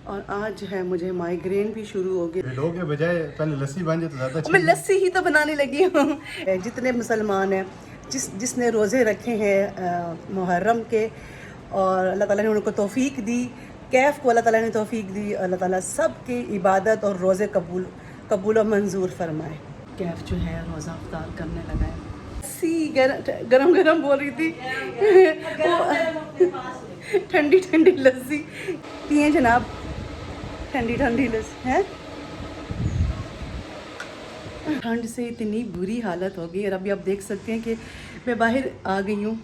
और आज है मुझे माइग्रेन भी शुरू हो गया। लोग के बजाय पहले लस्सी बन जाए तो ज़्यादा अच्छा। मैं लस्सी ही तो बनाने लगी हूँ। जितने मुसलमान हैं जिसने रोज़े रखे हैं मुहर्रम के, और अल्लाह ताला ने उनको तौफीक दी, कैफ़ को अल्लाह ताला ने तौफीक दी, अल्लाह ताला सब की इबादत और रोज़े कबूल और मंजूर फरमाए। कैफ़ जो है रोज़ा अफ्तार करने लगा है। लस्सी गरम गरम बोल रही थी। ठंडी ठंडी लस्सी पिए जनाब, ठंडी ठंडी लस्सी है। ठंड से इतनी बुरी हालत हो गई और अभी आप देख सकते हैं कि मैं बाहर आ गई हूँ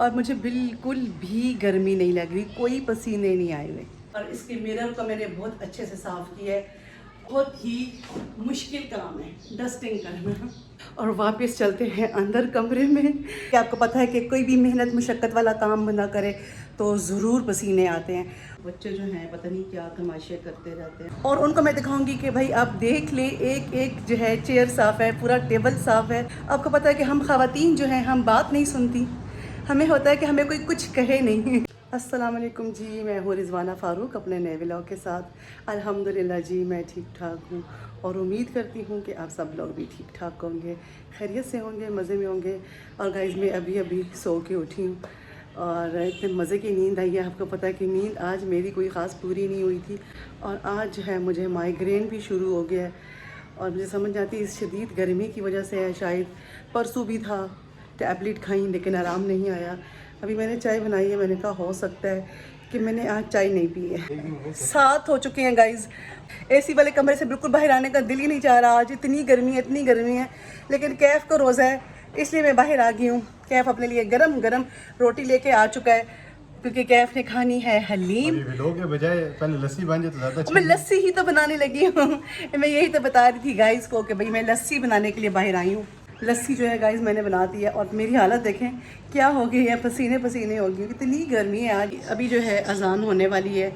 और मुझे बिल्कुल भी गर्मी नहीं लग रही, कोई पसीने नहीं आए हुए। और इसके मिरर को मैंने बहुत अच्छे से साफ़ किया है। बहुत ही मुश्किल काम है डस्टिंग करना। और वापस चलते हैं अंदर कमरे में। कि आपको पता है कि कोई भी मेहनत मुशक्क़त वाला काम बंदा करे तो ज़रूर पसीने आते हैं। बच्चे जो हैं पता नहीं क्या तमाशे करते रहते हैं। और उनको मैं दिखाऊंगी कि भाई आप देख ले, एक एक जो है चेयर साफ़ है, पूरा टेबल साफ़ है। आपको पता है कि हम ख़वातीन जो हैं हम बात नहीं सुनती, हमें होता है कि हमें कोई कुछ कहे नहीं। अस्सलाम वालेकुम जी, मैं हूँ रिज़वाना फ़ारूक अपने नए व्लॉग के साथ। अल्हम्दुलिल्लाह जी मैं ठीक ठाक हूँ और उम्मीद करती हूँ कि आप सब लोग भी ठीक ठाक होंगे, खैरियत से होंगे, मज़े में होंगे। और गाइज़ मैं अभी सो के उठी हूँ और इतने मज़े की नींद आई है। आपको पता है कि नींद आज मेरी कोई ख़ास पूरी नहीं हुई थी और आज है मुझे माइग्रेन भी शुरू हो गया है। और मुझे समझ आती है इस शदीद गर्मी की वजह से है शायद। परसों भी था, टैबलेट खाई लेकिन आराम नहीं आया। अभी मैंने चाय बनाई है, मैंने कहा हो सकता है कि मैंने आज चाय नहीं पी है। 7 हो चुके हैं गाइज़। एसी वाले कमरे से बिल्कुल बाहर आने का दिल ही नहीं चाह रहा। आज इतनी गर्मी है लेकिन कैफ़ को रोज़ा है इसलिए मैं बाहर आ गई हूँ। कैफ़ अपने लिए गरम गरम रोटी लेके आ चुका है क्योंकि कैफ़ ने खानी है हलीम। लोग के बजाय पहले लस्सी बन जाए तो ज़्यादा अच्छा। मैं लस्सी ही तो बनाने लगी हूँ। मैं यही तो बता रही थी गाइज़ को कि भाई मैं लस्सी बनाने के लिए बाहर आई हूँ। लस्सी जो है गाइज़ मैंने बना दी है और मेरी हालत देखें क्या हो गई है, पसीने पसीने हो गई, इतनी गर्मी है आज। अभी जो है अजान होने वाली है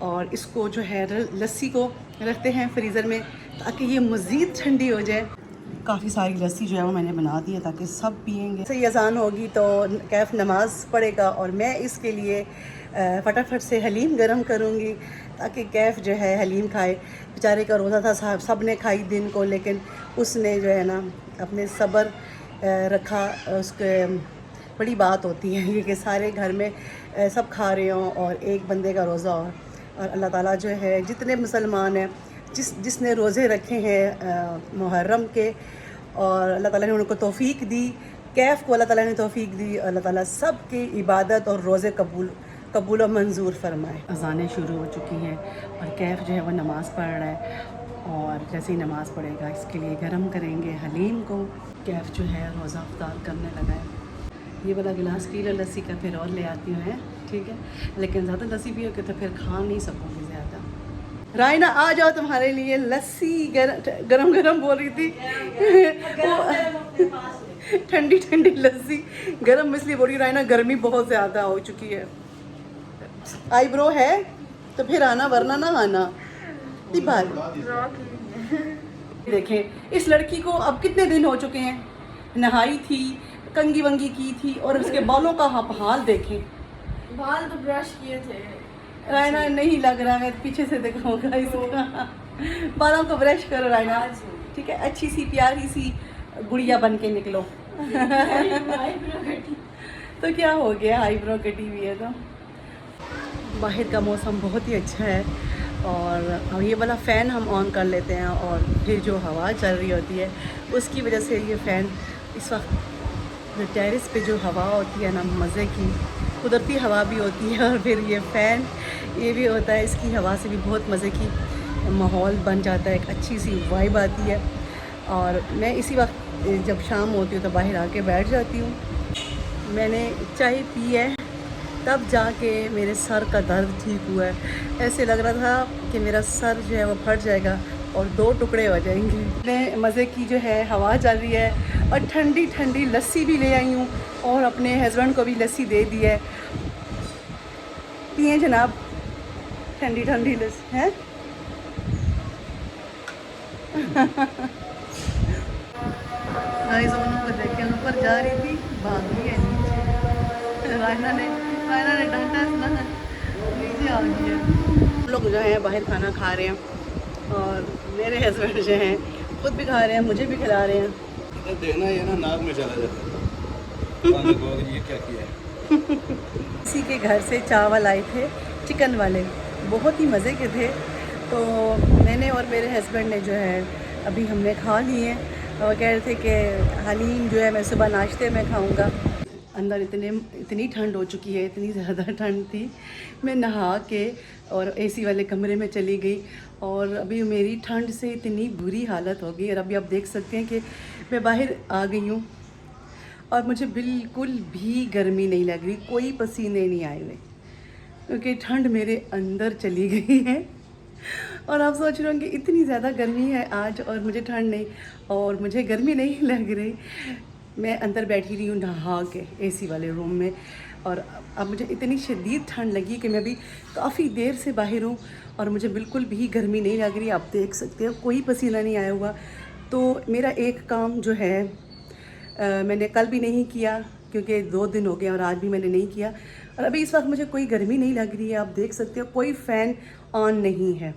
और इसको जो है लस्सी को रखते हैं फ्रीज़र में ताकि ये मज़ीद ठंडी हो जाए। काफ़ी सारी लस्सी जो है वो मैंने बना दी है ताकि सब पियेंगे। सही अजान होगी तो कैफ़ नमाज़ पढ़ेगा और मैं इसके लिए फटाफट से हलीम गरम करूँगी ताकि कैफ़ जो है हलीम खाए। बेचारे का रोज़ा था, साहब सब ने खाई दिन को, लेकिन उसने जो है ना अपने सब्र रखा। उसके बड़ी बात होती है ये कि सारे घर में सब खा रहे हों और एक बंदे का रोज़ा हो। और अल्लाह ताला जो है जितने मुसलमान हैं जिसने रोज़े रखे हैं मुहर्रम के, और अल्लाह ताला ने उनको तौफीक दी, कैफ़ को अल्लाह ताला ने तौफीक दी, अल्लाह ताला सब की इबादत और रोज़े कबूल और मंजूर फरमाए। अज़ानें शुरू हो चुकी हैं और कैफ़ जो है वह नमाज़ पढ़ रहा है और जैसे ही नमाज़ पढ़ेगा इसके लिए गरम करेंगे हलीम को। कैफ़ जो है रोज़ा अफ्तार करने लगा है। ये वाला गिलास पी लो लस्सी का, फिर और ले आती हूँ, है ठीक है, लेकिन ज़्यादा लस्सी पियोगे तो फिर खा नहीं सकूँगी ज़्यादा। रायना आ जाओ, तुम्हारे लिए लस्सी गरम गरम बोल रही थी। ठंडी ठंडी लस्सी गरम इसलिए बोल रही रायना, गर्मी बहुत ज़्यादा हो चुकी है। आईब्रो है तो फिर आना वरना ना आना। देखें इस लड़की को अब कितने दिन हो चुके हैं, नहाई थी, कंगी वंगी की थी और उसके बालों का हाल देखें। बाल तो ब्रश किए थे। रायना नहीं लग रहा, मैं पीछे से दिखाऊंगा इसका। बालों को ब्रश करो रायना, ठीक है, अच्छी सी प्यारी सी गुड़िया बन के निकलो। तो क्या हो गया, आईब्रो कटी हुई है। तो बाहर का मौसम बहुत ही अच्छा है और ये वाला फ़ैन हम ऑन कर लेते हैं और फिर जो हवा चल रही होती है उसकी वजह से ये फ़ैन इस वक्त जो टेरेस पे जो हवा होती है ना, मज़े की कुदरती हवा भी होती है और फिर ये फ़ैन ये भी होता है, इसकी हवा से भी बहुत मज़े की माहौल बन जाता है, एक अच्छी सी वाइब आती है। और मैं इसी वक्त जब शाम होती हूँ तो बाहर आके बैठ जाती हूँ। मैंने चाय पी है तब जाके मेरे सर का दर्द ठीक हुआ है। ऐसे लग रहा था कि मेरा सर जो है वो फट जाएगा और 2 टुकड़े हो जाएंगे। इतने मज़े की जो है हवा चल रही है और ठंडी ठंडी लस्सी भी ले आई हूँ और अपने हस्बैंड को भी लस्सी दे दी है। पिए जनाब, ठंडी ठंडी लस्सी है। देखे ऊपर जा रही थी, भाग गई है नीचे। रायना ने डांटा, नीचे आ गई है। लोग जो हैं बाहर खाना खा रहे हैं और मेरे हस्बैंड जो हैं खुद भी खा रहे हैं, मुझे भी खिला रहे हैं। इधर देखना ये ना नाक में चला जाता है। ये क्या किया है? किसी के घर से चावल आए थे चिकन वाले, बहुत ही मज़े के थे। तो मैंने और मेरे हस्बैंड ने जो है अभी हमने खा लिए हैं और कह रहे थे कि हलीम जो है मैं सुबह नाश्ते में खाऊंगा। अंदर इतनी ठंड हो चुकी है, इतनी ज़्यादा ठंड थी। मैं नहा के और एसी वाले कमरे में चली गई और अभी मेरी ठंड से इतनी बुरी हालत हो गई। और अभी आप देख सकते हैं कि मैं बाहर आ गई हूँ और मुझे बिल्कुल भी गर्मी नहीं लग रही, कोई पसीने नहीं आए हुए, क्योंकि ठंड मेरे अंदर चली गई है। और आप सोच रहे होंगे इतनी ज़्यादा गर्मी है आज और मुझे ठंड नहीं, और मुझे गर्मी नहीं लग रही। मैं अंदर बैठी रही हूँ नहा के एसी वाले रूम में, और अब मुझे इतनी शदीद ठंड लगी कि मैं अभी काफ़ी देर से बाहर हूँ और मुझे बिल्कुल भी गर्मी नहीं लग रही। आप देख सकते हो कोई पसीना नहीं आया हुआ। तो मेरा एक काम जो है मैंने कल भी नहीं किया क्योंकि 2 दिन हो गए और आज भी मैंने नहीं किया, और अभी इस वक्त मुझे कोई गर्मी नहीं लग रही है। आप देख सकते हो कोई फ़ैन ऑन नहीं है।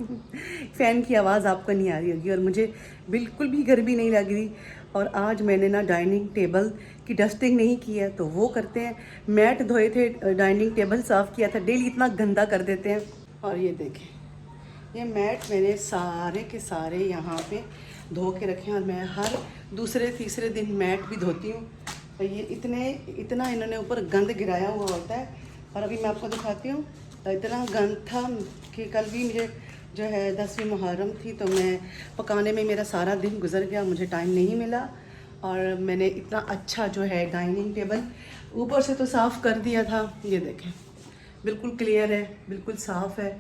फ़ैन की आवाज़ आपको नहीं आ रही होगी, और मुझे बिल्कुल भी गर्मी नहीं लग रही। और आज मैंने ना डाइनिंग टेबल की डस्टिंग नहीं की है, तो वो करते हैं। मैट धोए थे, डाइनिंग टेबल साफ़ किया था, डेली इतना गंदा कर देते हैं। और ये देखें, ये मैट मैंने सारे के सारे यहाँ पे धो के रखे हैं, और मैं हर दूसरे तीसरे दिन मैट भी धोती हूँ। तो ये इतना इन्होंने ऊपर गंद गिराया हुआ होता है। और अभी मैं आपको दिखाती हूँ, इतना गंद था कि कल भी मुझे जो है 10वीं मुहर्रम थी, तो मैं पकाने में मेरा सारा दिन गुजर गया, मुझे टाइम नहीं मिला। और मैंने इतना अच्छा जो है डाइनिंग टेबल ऊपर से तो साफ़ कर दिया था। ये देखें बिल्कुल क्लियर है, बिल्कुल साफ़ है।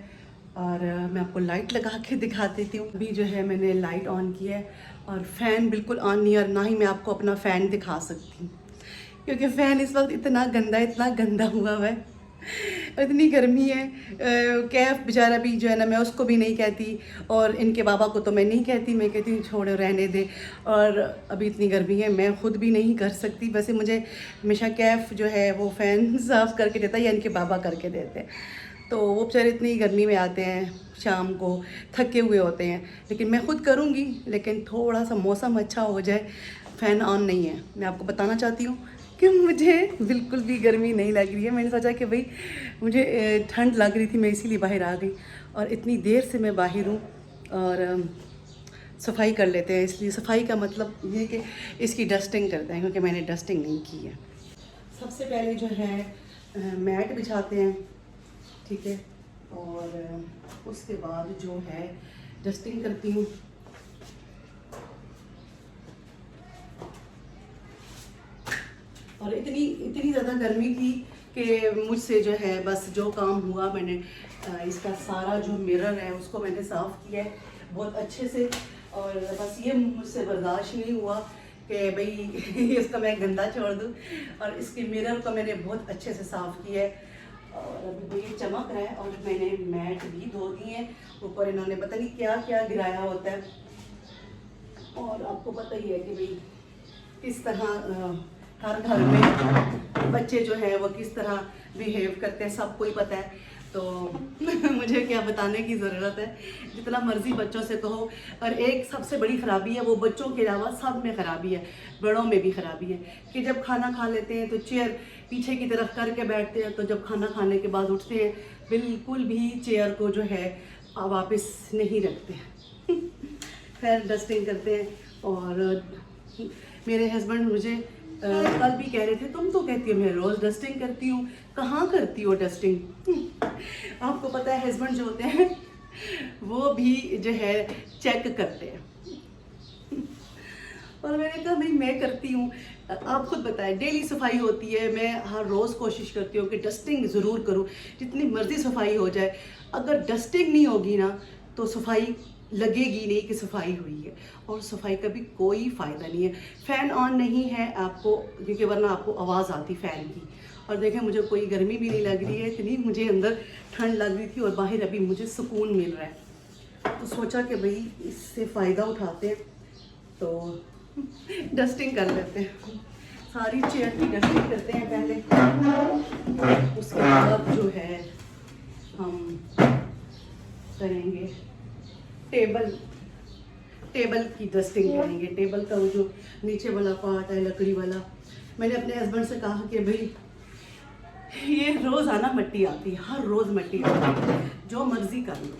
और मैं आपको लाइट लगा के दिखा देती हूँ। अभी जो है मैंने लाइट ऑन की है और फ़ैन बिल्कुल ऑन नहीं है, और ना ही मैं आपको अपना फ़ैन दिखा सकती हूँ क्योंकि फ़ैन इस वक्त इतना गंदा हुआ है। इतनी गर्मी है। कैफ बेचारा भी जो है ना, मैं उसको भी नहीं कहती, और इनके बाबा को तो मैं नहीं कहती, मैं कहती हूँ छोड़ो रहने दे। और अभी इतनी गर्मी है, मैं ख़ुद भी नहीं कर सकती। वैसे मुझे हमेशा कैफ जो है वो फ़ैन साफ़ करके देता है या इनके बाबा करके देते हैं। तो वो बेचारे इतनी गर्मी में आते हैं, शाम को थके हुए होते हैं, लेकिन मैं ख़ुद करूँगी। लेकिन थोड़ा सा मौसम अच्छा हो जाए, फ़ैन ऑन नहीं है। मैं आपको बताना चाहती हूँ कि मुझे बिल्कुल भी गर्मी नहीं लग रही है। मैंने सोचा कि भाई मुझे ठंड लग रही थी, मैं इसीलिए बाहर आ गई, और इतनी देर से मैं बाहर हूँ। और सफाई कर लेते हैं, इसलिए सफाई का मतलब ये कि इसकी डस्टिंग करते हैं, क्योंकि मैंने डस्टिंग नहीं की है। सबसे पहले जो है मैट बिछाते हैं, ठीक है, और उसके बाद जो है डस्टिंग करती हूँ। और इतनी ज़्यादा गर्मी थी कि मुझसे जो है बस जो काम हुआ, मैंने इसका सारा जो मिरर है उसको मैंने साफ़ किया है बहुत अच्छे से। और बस ये मुझसे बर्दाश्त नहीं हुआ कि भाई इसका मैं गंदा छोड़ दूँ, और इसके मिरर को मैंने बहुत अच्छे से साफ़ किया है। और अभी ये चमक रहा है, और मैंने मैट भी धो दी है। ऊपर इन्होंने पता नहीं क्या क्या गिराया होता है, और आपको पता ही है कि भाई किस तरह हर घर में बच्चे जो है वो किस तरह बिहेव करते हैं, सबको ही पता है। तो मुझे क्या बताने की ज़रूरत है, जितना मर्ज़ी बच्चों से कहो। और एक सबसे बड़ी ख़राबी है, वो बच्चों के अलावा सब में ख़राबी है, बड़ों में भी ख़राबी है, कि जब खाना खा लेते हैं तो चेयर पीछे की तरफ करके बैठते हैं, तो जब खाना खाने के बाद उठते हैं बिल्कुल भी चेयर को जो है वापस नहीं रखते हैं। खैर डस्टिंग करते हैं। और मेरे हस्बैंड मुझे कल भी कह रहे थे, तुम तो कहती हो मैं रोज़ डस्टिंग करती हूँ, कहाँ करती हो डस्टिंग। आपको पता है हस्बैंड जो होते हैं वो भी जो है चेक करते हैं। और मैंने कहा भाई मैं करती हूँ, आप खुद बताएं, डेली सफाई होती है, मैं हर रोज़ कोशिश करती हूँ कि डस्टिंग ज़रूर करूँ, जितनी मर्ज़ी सफाई हो जाए। अगर डस्टिंग नहीं होगी ना तो सफाई लगेगी नहीं कि सफाई हुई है, और सफाई का भी कोई फ़ायदा नहीं है। फ़ैन ऑन नहीं है आपको, क्योंकि वरना आपको आवाज़ आती फ़ैन की। और देखें मुझे कोई गर्मी भी नहीं लग रही है, इतनी मुझे अंदर ठंड लग रही थी, और बाहर अभी मुझे सुकून मिल रहा है। तो सोचा कि भाई इससे फ़ायदा उठाते हैं, तो डस्टिंग कर लेते हैं। सारी चेयर की डस्टिंग करते हैं पहले, उसके बाद जो है हम करेंगे, टेबल की डस्टिंग करेंगे। टेबल का वो जो नीचे वाला पार्ट है लकड़ी वाला, मैंने अपने हस्बैंड से कहा कि भाई ये रोज़ाना मिट्टी आती है, हर रोज़ मिट्टी आती है, जो मर्ज़ी कर लो,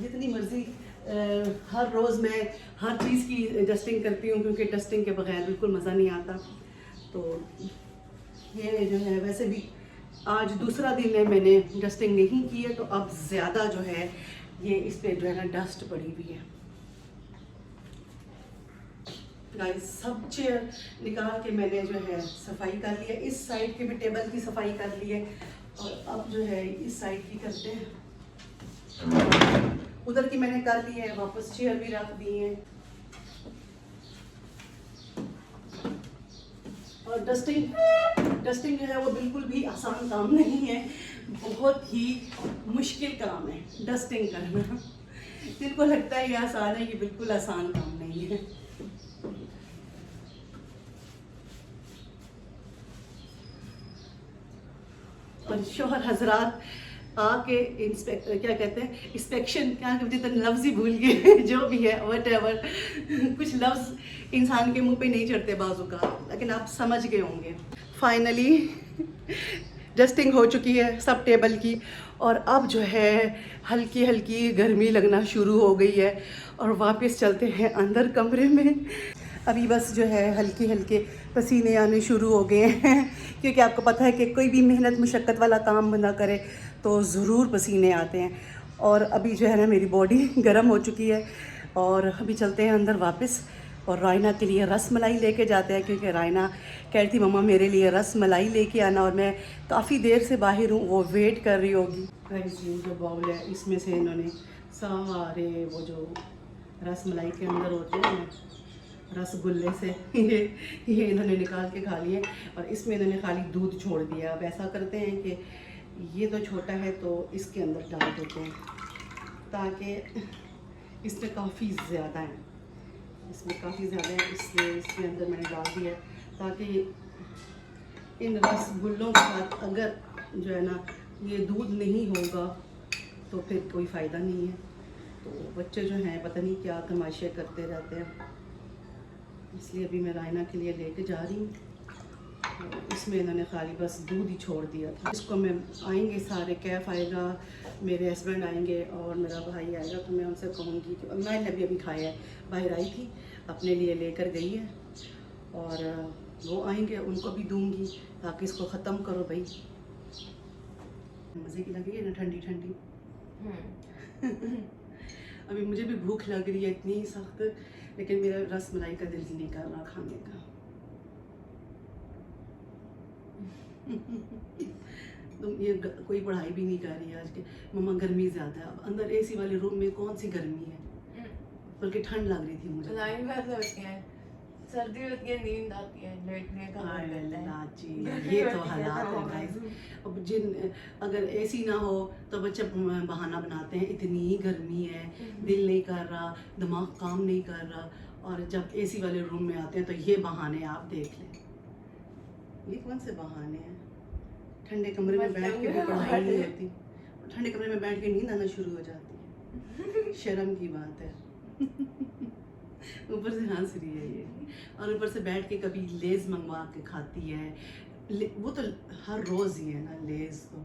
जितनी मर्ज़ी हर रोज़ मैं हर चीज़ की डस्टिंग करती हूँ, क्योंकि डस्टिंग के बगैर बिल्कुल मज़ा नहीं आता। तो ये जो है, वैसे भी आज दूसरा दिन है मैंने डस्टिंग नहीं की है, तो अब ज़्यादा जो है ये इस पे जो है ना डस्ट पड़ी हुई है। गाइस, सब चेयर निकाल के मैंने जो है सफाई कर ली है, इस साइड के भी टेबल की सफाई कर ली है, और अब जो है इस साइड की करते हैं। उधर की मैंने कर ली है, वापस चेयर भी रख दी है। और डस्टिंग जो है वो बिल्कुल भी आसान काम नहीं है, बहुत ही मुश्किल काम है डस्टिंग करना। जिनको लगता है ये आसान है, ये बिल्कुल आसान काम नहीं है। और शोहर हजरात आके क्या कहते हैं, इंस्पेक्शन, क्या कहते हैं, तो लफ्ज़ ही भूल गए जो भी है, वट कुछ लफ्ज़ इंसान के मुंह पे नहीं चढ़ते बाजू का, लेकिन आप समझ गए होंगे। फाइनली डस्टिंग हो चुकी है सब टेबल की, और अब जो है हल्की हल्की गर्मी लगना शुरू हो गई है, और वापस चलते हैं अंदर कमरे में। अभी बस जो है हल्के हल्के पसीने आने शुरू हो गए हैं, क्योंकि आपको पता है कि कोई भी मेहनत मुशक्क़त वाला काम बंदा करे तो ज़रूर पसीने आते हैं। और अभी जो है ना मेरी बॉडी गर्म हो चुकी है, और अभी चलते हैं अंदर वापस, और रायना के लिए रस मलाई लेके जाते हैं, क्योंकि रायना कह रही थी मम्मा मेरे लिए रस मलाई लेके आना, और मैं काफ़ी देर से बाहर हूँ, वो वेट कर रही होगी। गाइस, ये जो बाउल है इसमें से इन्होंने सारे वो जो रस मलाई के अंदर होते हैं रसगुल्ले से ये इन्होंने निकाल के खा लिए, और इसमें इन्होंने खाली दूध छोड़ दिया। अब ऐसा करते हैं कि ये तो छोटा है तो इसके अंदर डाल देते हैं, ताकि इसमें काफ़ी ज़्यादा है, इसमें काफ़ी ज़्यादा है, इसलिए इसके अंदर मैंने डाल दिया, ताकि इन रसगुल्लों के साथ अगर जो है ना ये दूध नहीं होगा तो फिर कोई फ़ायदा नहीं है। तो बच्चे जो हैं पता नहीं क्या तमाशे करते रहते हैं, इसलिए अभी मैं रायना के लिए लेके जा रही हूँ। इसमें इन्होंने खाली बस दूध ही छोड़ दिया था। इसको मैं आएंगे सारे, कैफ आएगा, मेरे हस्बैंड आएंगे और मेरा भाई आएगा, तो मैं उनसे कहूँगी कि मैंने अभी खाया है, बाहर आई थी अपने लिए लेकर गई है, और वो आएंगे उनको भी दूँगी, ताकि इसको ख़त्म करो भाई। मज़े की लगी है ना ठंडी ठंडी। अभी मुझे भी भूख लग रही है इतनी सख्त, लेकिन मेरा रस मलाई का दिल नहीं कर रहा खाने का। तो ये कोई पढ़ाई भी नहीं कर रही है आज के, मम्मा गर्मी ज़्यादा है। अब अंदर एसी वाले रूम में कौन सी गर्मी है, बल्कि ठंड लग रही थी मुझे। लाइन वैसे होती है, सर्दी होती है, नींद आती है, लेटने का मन करता है। ये तो हालात है गाइस। अब अगर एसी ना हो तो बच्चे बहाना बनाते हैं, इतनी गर्मी है, दिल नहीं कर रहा, दिमाग काम नहीं कर रहा, और जब एसी वाले रूम में आते हैं तो ये बहाने आप देख लें। ये कौन से बहाने हैं? ठंडे कमरे में बैठ के भी पढ़ाई नहीं होती, ठंडे कमरे में बैठ के नींद आना शुरू हो जाती है। शर्म की बात है। ऊपर से हंस रही है ये, और ऊपर से बैठ के कभी लेज मंगवा के खाती है। वो तो हर रोज़ ही है ना लेज तो।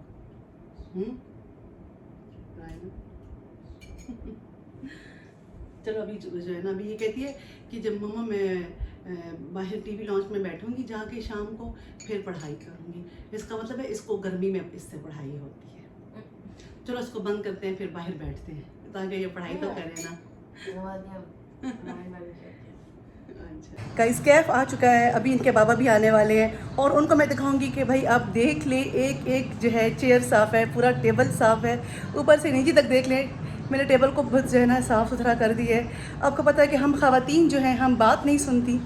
चलो अभी जो है ना, अभी ये कहती है कि जब मम्मा मैं बाहर टीवी लॉन्च में बैठूंगी जाके शाम को, फिर पढ़ाई करूंगी। इसका मतलब है इसको गर्मी में इससे पढ़ाई होती है। चलो इसको बंद करते हैं, फिर बाहर बैठते हैं, ताकि ये पढ़ाई तो करें ना। गाइस, कैफ आ चुका है, अभी इनके बाबा भी आने वाले हैं, और उनको मैं दिखाऊंगी कि भाई आप देख लें, एक एक जो है चेयर साफ़ है, पूरा टेबल साफ़ है, ऊपर से नीचे तक देख लें। मैंने टेबल को बहुत जो है ना साफ़ सुथरा कर दिया है। आपको पता है कि हम ख़वातीन जो हैं हम बात नहीं सुनती,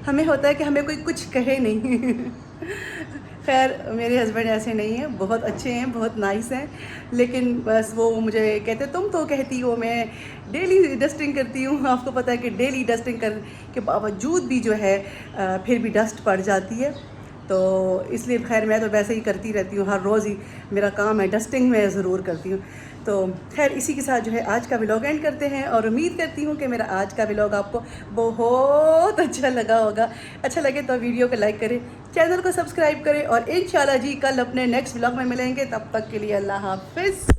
हमें होता है कि हमें कोई कुछ कहे नहीं। खैर मेरे हस्बैंड ऐसे नहीं हैं, बहुत अच्छे हैं, बहुत नाइस हैं, लेकिन बस वो मुझे कहते तुम तो कहती हो मैं डेली डस्टिंग करती हूँ। आपको पता है कि डेली डस्टिंग कर के बावजूद भी जो है फिर भी डस्ट पड़ जाती है, तो इसलिए खैर मैं तो वैसे ही करती रहती हूँ, हर रोज़ ही मेरा काम है डस्टिंग, मैं ज़रूर करती हूँ। तो खैर इसी के साथ जो है आज का व्लॉग एंड करते हैं और उम्मीद करती हूँ कि मेरा आज का व्लॉग आपको बहुत अच्छा लगा होगा। अच्छा लगे तो वीडियो को लाइक करें, चैनल को सब्सक्राइब करें और इंशाल्लाह जी कल अपने नेक्स्ट व्लॉग में मिलेंगे। तब तक के लिए अल्लाह हाफिज़।